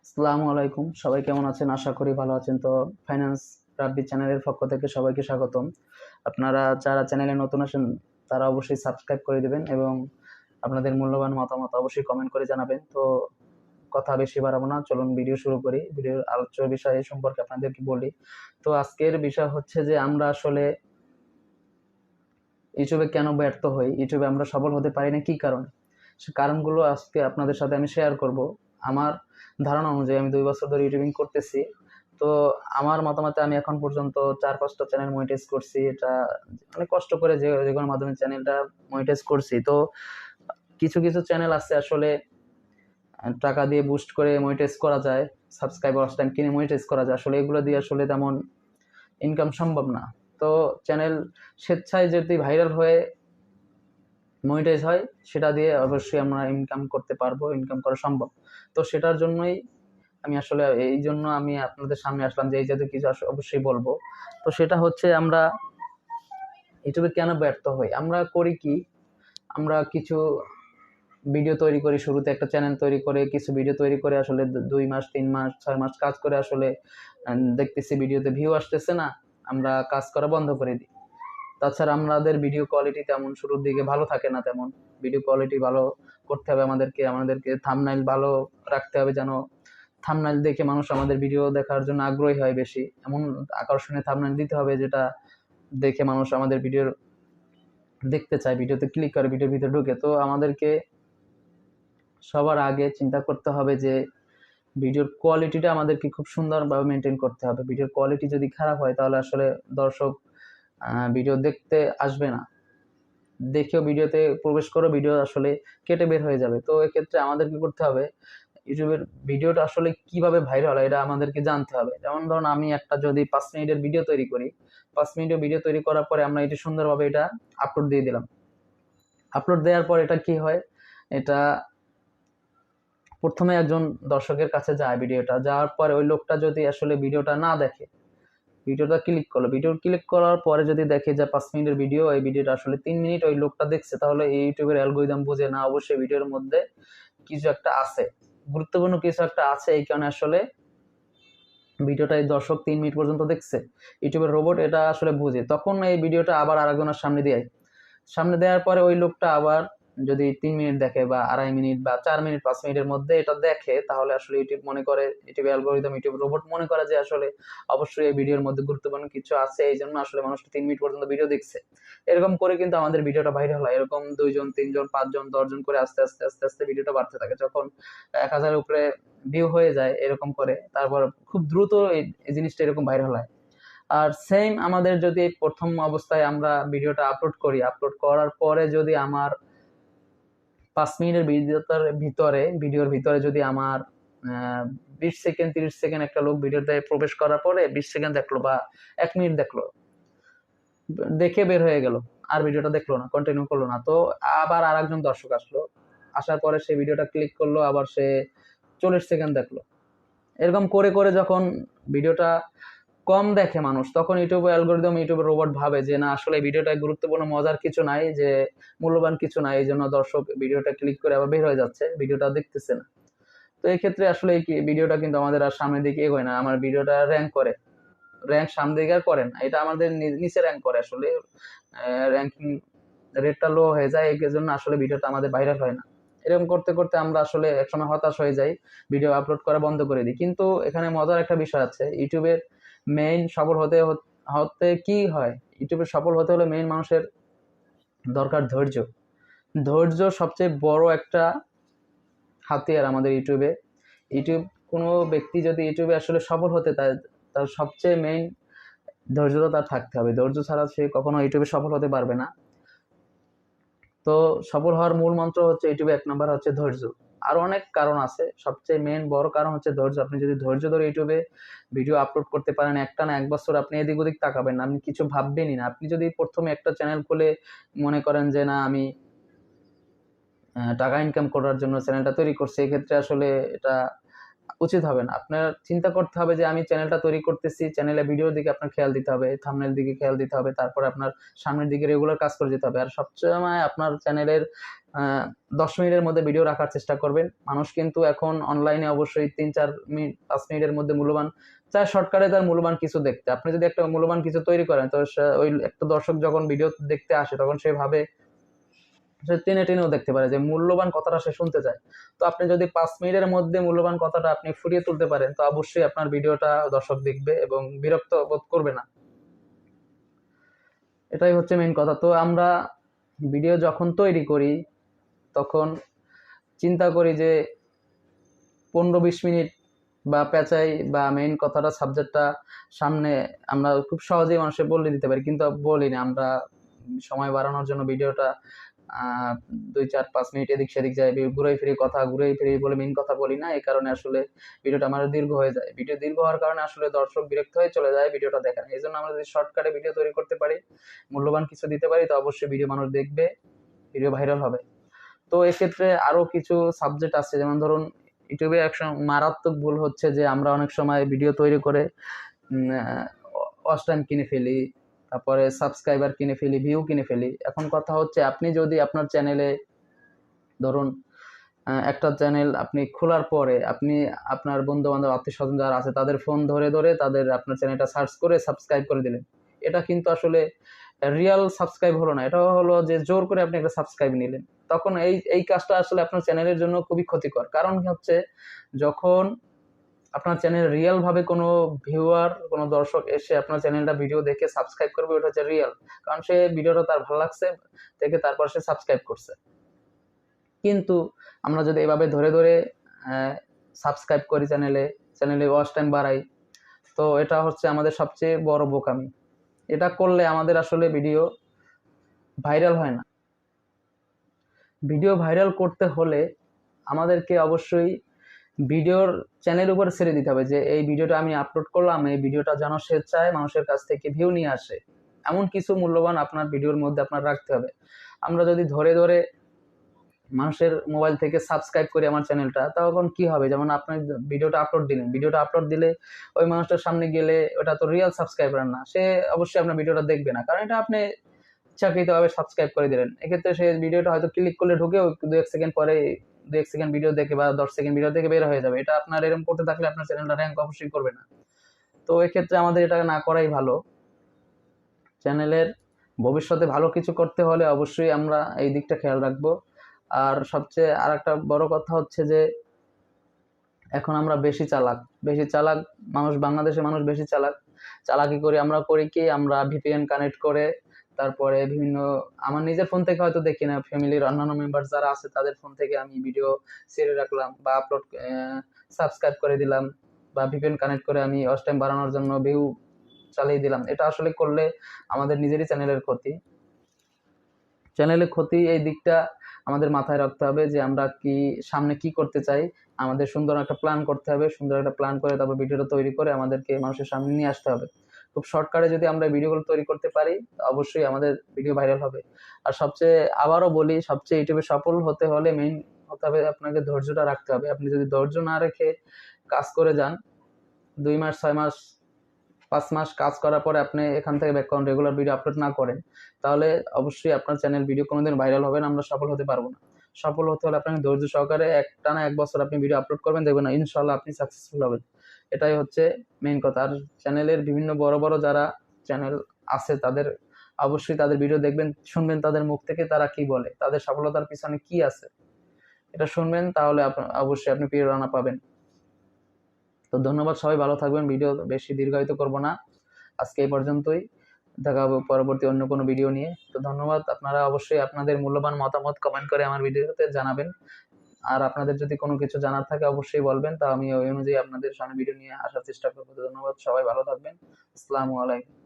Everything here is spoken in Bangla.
আসসালামু আলাইকুম, সবাই কেমন আছেন? আশা করি ভালো আছেন। তো ফাইন্যান্স রাব্বি চ্যানেলের পক্ষ থেকে সবাইকে স্বাগতম। আপনারা যারা চ্যানেলে নতুন আসেন তারা অবশ্যই সাবস্ক্রাইব করে দিবেন এবং আপনাদের মূল্যবান মতামত অবশ্যই কমেন্ট করে জানাবেন। তো কথা বেশি বাড়াবো না, চলুন ভিডিও শুরু করি। ভিডিওর আলোচ্য বিষয় সম্পর্কে আপনাদেরকে বলি। তো আজকের বিষয় হচ্ছে যে আমরা আসলে ইউটিউবে কেন ব্যর্থ হই, ইউটিউবে আমরা সফল হতে পারি না কি কারণে, সে কারণগুলো আজকে আপনাদের সাথে আমি শেয়ার করব। আমার ধারণা অনুযায়ী আমি 2 বছর ধরে ইউটিউবিং করতেছি। তো আমার মতামতে আমি এখন পর্যন্ত 4-5টা চ্যানেল মনিটাইজ করছি। এটা অনেক কষ্ট করে যে কোনো মাধ্যমে চ্যানেলটা মনিটাইজ করছি। তো কিছু কিছু চ্যানেল আছে আসলে টাকা দিয়ে বুস্ট করে মনিটাইজ করা যায়, সাবস্ক্রাইবার ওয়াচ টাইম কিনে মনিটাইজ করা যায়। আসলে এগুলো দিয়ে আসলে তেমন ইনকাম সম্ভব না। তো চ্যানেল স্বেচ্ছায় যদি ভাইরাল হয়ে মনিটাইজ হয় সেটা দিয়ে অবশ্যই আমরা ইনকাম করতে পারবো, ইনকাম করা সম্ভব। তো সেটার জন্যই আমি আসলে এই জন্য আমি আপনাদের সামনে আসলাম যে এই জাতীয় কিছু অবশ্যই বলবো। তো সেটা হচ্ছে আমরা ইউটিউবে কেন ব্যর্থ হই, আমরা করি কি, আমরা কিছু ভিডিও তৈরি করি, শুরুতে একটা চ্যানেল তৈরি করে কিছু ভিডিও তৈরি করে আসলে 2 মাস 3 মাস 6 মাস কাজ করে আসলে দেখতেছি ভিডিওতে ভিউ আসতেছে না, আমরা কাজ করা বন্ধ করে দিই। তাছাড়া আমাদের ভিডিও কোয়ালিটি তেমন শুরুর দিকে ভালো থাকে না, তেমন ভিডিও কোয়ালিটি ভালো করতে হবে আমাদেরকে থাম্বনেইল ভালো রাখতে হবে, যেন থাম্বনেইল দেখে মানুষ আমাদের ভিডিও দেখার জন্য আগ্রহী হয় বেশি। এমন আকর্ষণীয় থাম্বনেইল দিতে হবে যেটা দেখে মানুষ আমাদের ভিডিও দেখতে চায়, ভিডিওতে ক্লিক করে ভিডিওর ভিতরে ঢুকে। তো আমাদেরকে সবার আগে চিন্তা করতে হবে যে ভিডিওর কোয়ালিটিটা আমাদেরকে খুব সুন্দরভাবে মেনটেন করতে হবে। ভিডিওর কোয়ালিটি যদি খারাপ হয় তাহলে আসলে দর্শক ভিডিও দেখতে আসবে না, দেখেও ভিডিওতে প্রবেশ করো ভিডিও আসলে কেটে বের হয়ে যাবে। তো এক্ষেত্রে আমাদের কি করতে হবে, ইউটিউবের ভিডিওটা আসলে কিভাবে ভাইরাল হয় এটা আমাদেরকে জানতে হবে। যেমন ধরুন আমি একটা যদি 5 মিনিটের ভিডিও তৈরি করি, 5 মিনিটের ভিডিও তৈরি করার পরে আমরা এটা সুন্দরভাবে এটা আপলোড দিয়ে দিলাম। আপলোড দেওয়ার পর এটা কি হয়, এটা প্রথমে একজন দর্শকের কাছে যায়, ভিডিওটা যাওয়ার পরে ওই লোকটা যদি আসলে ভিডিওটা না দেখে, ভিডিওটা ক্লিক করলো, ভিডিও ক্লিক করার পরে যদি দেখে যে 5 মিনিটের ভিডিও, এই ভিডিওটা আসলে 3 মিনিট ওই লোকটা দেখছে, তাহলে এই ইউটিউবের অ্যালগরিদম বুঝে না অবশ্যই ভিডিওর মধ্যে কিছু একটা আছে, গুরুত্বপূর্ণ কিছু একটা আছে, এই কারণে আসলে ভিডিওটা এই দর্শক 3 মিনিট পর্যন্ত দেখছে। ইউটিউবের রোবট এটা আসলে বুঝে, তখন এই ভিডিওটা আবার আরেকজনের সামনে দেওয়ার পরে ওই লোকটা আবার যদি 3 মিনিট দেখে বা 2.5 মিনিট বা 4 মিনিট 5 মিনিটের মধ্যে এটা দেখে, তাহলে আসলে ইউটিউব মনে করে, ইউটিউব অ্যালগরিদম ইউটিউব রোবট মনে করে যে আসলে অবশ্যই এই ভিডিওর মধ্যে গুরুত্বপূর্ণ কিছু আছে, এই জন্য আসলে মানুষ 3 মিনিট পর্যন্ত ভিডিও দেখছে। এরকম করে কিন্তু আমাদের ভিডিওটা ভাইরাল হয়। এরকম 2 জন 3 জন 5 জন 10 জন করে আস্তে আস্তে আস্তে আস্তে ভিডিওটা বাড়তে থাকে। যখন 1,000-এর উপরে ভিউ হয়ে যায় এরকম করে, তারপর খুব দ্রুত এই জিনিসটা এরকম ভাইরাল হয়। আর সেম আমাদের যদি প্রথম অবস্থায় আমরা ভিডিওটা আপলোড করি, আপলোড করার পরে যদি আমার 5 মিনিটের ভিডিওর ভিতরে যদি আমার 20 সেকেন্ড 30 সেকেন্ড একটা লোক ভিডিওতে প্রবেশ করার পরে 20 সেকেন্ড দেখলো বা 1 মিনিট দেখলো, দেখে বের হয়ে গেল, আর ভিডিওটা দেখলো না, কন্টিনিউ করলো না, তো আবার আর একজন দর্শক আসলো, আসার পরে সেই ভিডিওটা ক্লিক করলো, আবার সে 40 সেকেন্ড দেখলো। এরকম করে করে যখন ভিডিওটা কম দেখে মানুষ, তখন ইউটিউব অ্যালগরিদম ইউটিউবের রোবট ভাবে যে না আসলে ভিডিওটা গুরুত্বপূর্ণ মজার কিছু নাই, যে মূল্যবান কিছু নাই, এই জন্য দর্শক ভিডিওটা ক্লিক করে আবার বের হয়ে যাচ্ছে, ভিডিওটা দেখতেছে না। তো এই ক্ষেত্রে আসলে এই ভিডিওটা কিন্তু আমাদের আর সামনের দিকে এগোয় না, আমার ভিডিওটা র্যাঙ্ক করে, র্যাঙ্ক সামনের দিকে আর করে না, এটা আমাদের নিচে র্যাঙ্ক করে, আসলে র্যাঙ্কিং রেটটা লো হয়ে যায়, এই জন্য আসলে ভিডিওটা আমাদের ভাইরাল হয় না। এরকম করতে করতে আমরা আসলে একসময় হতাশ হয়ে যাই, ভিডিও আপলোড করা বন্ধ করে দিই। কিন্তু এখানে মজার একটা বিষয় আছে, ইউটিউবের মেইন সফল হতে হতে কি হয়, ইউটিউবে সফল হতে হলে মেইন মানুষের দরকার ধৈর্য। ধৈর্য সবচেয়ে বড় একটা হাতিয়ার আমাদের ইউটিউবে। ইউটিউব কোনো ব্যক্তি যদি ইউটিউবে আসলে সফল হতে তার সবচেয়ে মেইন ধৈর্যটা তার থাকতে হবে। ধৈর্য ছাড়া সে কখনো ইউটিউবে সফল হতে পারবে না। তো সফল হওয়ার মূল মন্ত্র হচ্ছে ইউটিউবে 1 নম্বর হচ্ছে ধৈর্য। আরো অনেক কারণ আছে, সবচেয়ে মেইন বড় কারণ হচ্ছে ধৈর্য। আপনি যদি ধৈর্য ধরে ইউটিউবে ভিডিও আপলোড করতে পারেন, একটা না 1 বছর আপনি এদিক ওদিক তাকাবেন না, আপনি কিছু ভাববেনই না। আপনি যদি প্রথমে একটা চ্যানেল খুলে মনে করেন যে না আমি টাকা ইনকাম করার জন্য চ্যানেলটা তৈরি করছি, এক্ষেত্রে আসলে এটা উচিত হবে না। আপনার চিন্তা করতে হবে যে আমি চ্যানেলটা তৈরি করতেছি, চ্যানেলে ভিডিওর দিকে আপনার খেয়াল দিতে হবে, থাম্বনেল দিকে খেয়াল দিতে হবে, তারপরে আপনার সামনের দিকে রেগুলার কাজ করে যেতে হবে। আর সবসময় আপনার চ্যানেলের 10 মিনিটের মধ্যে ভিডিও রাখার চেষ্টা করবেন। মানুষ কিন্তু এখন অনলাইনে অবশ্যই 3-4 মিনিট 5 মিনিটের মধ্যে মূল্যবান চায় শর্টকাটে তার মূল্যবান কিছু দেখতে। আপনি যদি একটা মূল্যবান কিছু তৈরি করেন তো ওই একটা দর্শক যখন ভিডিও দেখতে আসে তখন সে ভাবে, সে টেনেও দেখতে পারে যে মূল্যবান কথাটা সে শুনতে চায়। তো আপনি যদি 5 মিনিটের মধ্যে মূল্যবান কথাটা আপনি ফুটিয়ে তুলতে পারেন তো অবশ্যই আপনার ভিডিওটা দর্শক দেখবে এবং বিরক্ত বোধ করবে না। এটাই হচ্ছে মেইন কথা। তো আমরা ভিডিও যখন তৈরি করি তখন চিন্তা করি যে 15-20 মিনিট বা পেঁচাই বা মেইন কথাটা সাবজেক্টটা সামনে আমরা খুব সহজেই মানুষকে বলে দিতে পারি, কিন্তু বলি না। আমরা সময় বাড়ানোর জন্য ভিডিওটা 2-4-5 মিনিট এদিক সেদিক যায়, ঘুরাই ফিরে বলে মেইন কথা বলি না। এই কারণে আসলে ভিডিওটা আমার দীর্ঘ হয়ে যায়। ভিডিও দীর্ঘ হওয়ার কারণে আসলে দর্শক বিরক্ত হয়ে চলে যায় ভিডিওটা দেখে না। এই জন্য আমরা যদি শর্টকাটে ভিডিও তৈরি করতে পারি, মূল্যবান কিছু দিতে পারি, তো অবশ্যই ভিডিও মানুষ দেখবে, ভিডিও ভাইরাল হবে। তো এক্ষেত্রে আরো কিছু সাবজেক্ট আছে, যেমন ধরুন ইউটিউবে মারাত্মক ভুল হচ্ছে যে আমরা অনেক সময় ভিডিও তৈরি করে ওয়াচ টাইম কিনে ফেলি, তারপরে সাবস্ক্রাইবার কিনে ফেলি, ভিউ কিনে ফেলি। এখন কথা হচ্ছে আপনি যদি আপনার চ্যানেলে ধরুন একটা চ্যানেল আপনি খোলার পরে আপনি আপনার বন্ধু বান্ধব আত্মীয় স্বজন যারা আছে তাদের ফোন ধরে তাদের আপনার চ্যানেলটা সার্চ করে সাবস্ক্রাইব করে দিলেন, এটা কিন্তু আসলে রিয়াল সাবস্ক্রাইব হলো না। এটা হলো যে জোর করে আপনি একটা সাবস্ক্রাইব নিলেন। তখন এই কাজটা আসলে আপনার চ্যানেলের জন্য খুবই ক্ষতিকর। কারণ হচ্ছে যখন আপনার চ্যানেল রিয়েল ভাবে কোনো ভিউয়ার, কোনো দর্শক এসে আপনার চ্যানেলটা ভিডিও দেখে সাবস্ক্রাইব করবে, ওটা হচ্ছে রিয়েল। কারণ সে ভিডিওটা তার ভালো লাগছে দেখে তারপর সে সাবস্ক্রাইব করছে। কিন্তু আমরা যদি এভাবে ধরে সাবস্ক্রাইব করি, চ্যানেলে ওয়াচ টাইম বাড়াই, তো এটা হচ্ছে আমাদের সবচেয়ে বড় বোকামি। এটা করলে আমাদের আসলে ভিডিও ভাইরাল হয় না। ভিডিও ভাইরাল করতে হলে আমাদেরকে অবশ্যই ভিডিওর চ্যানেল উপর ছেড়ে দিতে হবে যে এই ভিডিওটা আমি আপলোড করলাম, এই ভিডিওটা যেন সে চায় মানুষের কাছ থেকে ভিউ নিয়ে আসে, এমন কিছু মূল্যবান আপনার ভিডিওর মধ্যে আপনার রাখতে হবে। আমরা যদি ধরে মানুষের মোবাইল থেকে সাবস্ক্রাইব করি আমার চ্যানেলটা, তখন কি হবে, যেমন আপনি ভিডিওটা আপলোড দিলে ওই মানুষটার সামনে গেলে ওটা তো রিয়েল সাবস্ক্রাইবার না, সে অবশ্যই আপনার ভিডিওটা দেখবে না, কারণ এটা আপনি ইচ্ছাকৃতভাবে সাবস্ক্রাইব করে দিলেন। এক্ষেত্রে সে ভিডিওটা হয়তো ক্লিক করলে ঢুকেও 2-1 সেকেন্ড পরে 2-1 সেকেন্ড ভিডিও দেখে বা 10 সেকেন্ড ভিডিও দেখে বের হয়ে যাবে। এটা আপনার এরকম করতে থাকলে আপনার চ্যানেলটা র্যাঙ্ক অবশ্যই করবে না। তো এক্ষেত্রে আমাদের এটা না করাই ভালো। চ্যানেলের ভবিষ্যতে ভালো কিছু করতে হলে অবশ্যই আমরা এই দিকটা খেয়াল রাখবো। আর সবচেয়ে আর একটা বড় কথা হচ্ছে যে এখন আমরা বেশি চালাক মানুষ, বাংলাদেশের মানুষ বেশি চালাকি করে আমরা করি কি, আমরা ভিপিএন কানেক্ট করে তারপরে বিভিন্ন আমার নিজের ফোন থেকে হয়তো দেখি না, ফ্যামিলির অন্যান্য মেম্বার যারা আছে তাদের ফোন থেকে আমি ভিডিও ছেড়ে রাখলাম বা আপলোড সাবস্ক্রাইব করে দিলাম, বা ভিপিএন কানেক্ট করে আমি ওয়াচ টাইম বাড়ানোর জন্য ভিউ চালিয়ে দিলাম। এটা আসলে করলে আমাদের নিজেরই চ্যানেলের ক্ষতি। এই দিকটা আমাদের মাথায় রাখতে হবে যে আমরা সামনে কি করতে চাই। আমাদের সুন্দর একটা প্ল্যান করতে হবে, সুন্দর একটা প্ল্যান করে তারপর ভিডিওটা তৈরি করে আমাদেরকে মানুষের সামনে নিয়ে আসতে হবে। খুব শর্টকাটে যদি আমরা ভিডিওগুলো তৈরি করতে পারি অবশ্যই আমাদের ভিডিও ভাইরাল হবে। আর আবারও বলি, সবচেয়ে ইউটিউবে সফল হতে হলে মেইন হতে হবে আপনাকে ধৈর্যটা রাখতে হবে। আপনি যদি ধৈর্য না রেখে কাজ করে যান, 2 মাস 6 মাস 5 মাস কাজ করার পরে আপনি এখান থেকে ব্যাক করেন, রেগুলার ভিডিও আপলোড না করেন, তাহলে অবশ্যই আপনার চ্যানেল ভিডিও কোনোদিন ভাইরাল হবে না, আমরা সফল হতে পারবো না। সফল হতে হলে আপনাকে ধৈর্য সহকারে একটানা 1 বছর আপনি ভিডিও আপলোড করবেন, দেখবেন না ইনশাআল্লাহ আপনি সাকসেসফুল হবেন। এটাই হচ্ছে মেইন কথা। আর চ্যানেলের বিভিন্ন বড় যারা চ্যানেল আছে তাদের অবশ্যই তাদের ভিডিও দেখবেন, শুনবেন তাদের মুখ থেকে তারা কি বলে, তাদের সফলতার পিছনে কি আছে, এটা শুনবেন, তাহলে অবশ্যই আপনি প্রেরণা পাবেন। তো ধন্যবাদ, সবাই ভালো থাকবেন। ভিডিও বেশি দীর্ঘায়িত করব না, আজকে এই পর্যন্তই। দেখা হবে পরবর্তী অন্য কোনো ভিডিও নিয়ে। তো ধন্যবাদ। আপনারা অবশ্যই আপনাদের মূল্যবান মতামত কমেন্ট করে আমার ভিডিওতে জানাবেন। আর আপনাদের যদি কোনো কিছু জানার থাকে অবশ্যই বলবেন, তা আমি ওই অনুযায়ী আপনাদের সামনে ভিডিও নিয়ে আসার চেষ্টা করবো। ধন্যবাদ, সবাই ভালো থাকবেন। আসসালামু আলাইকুম।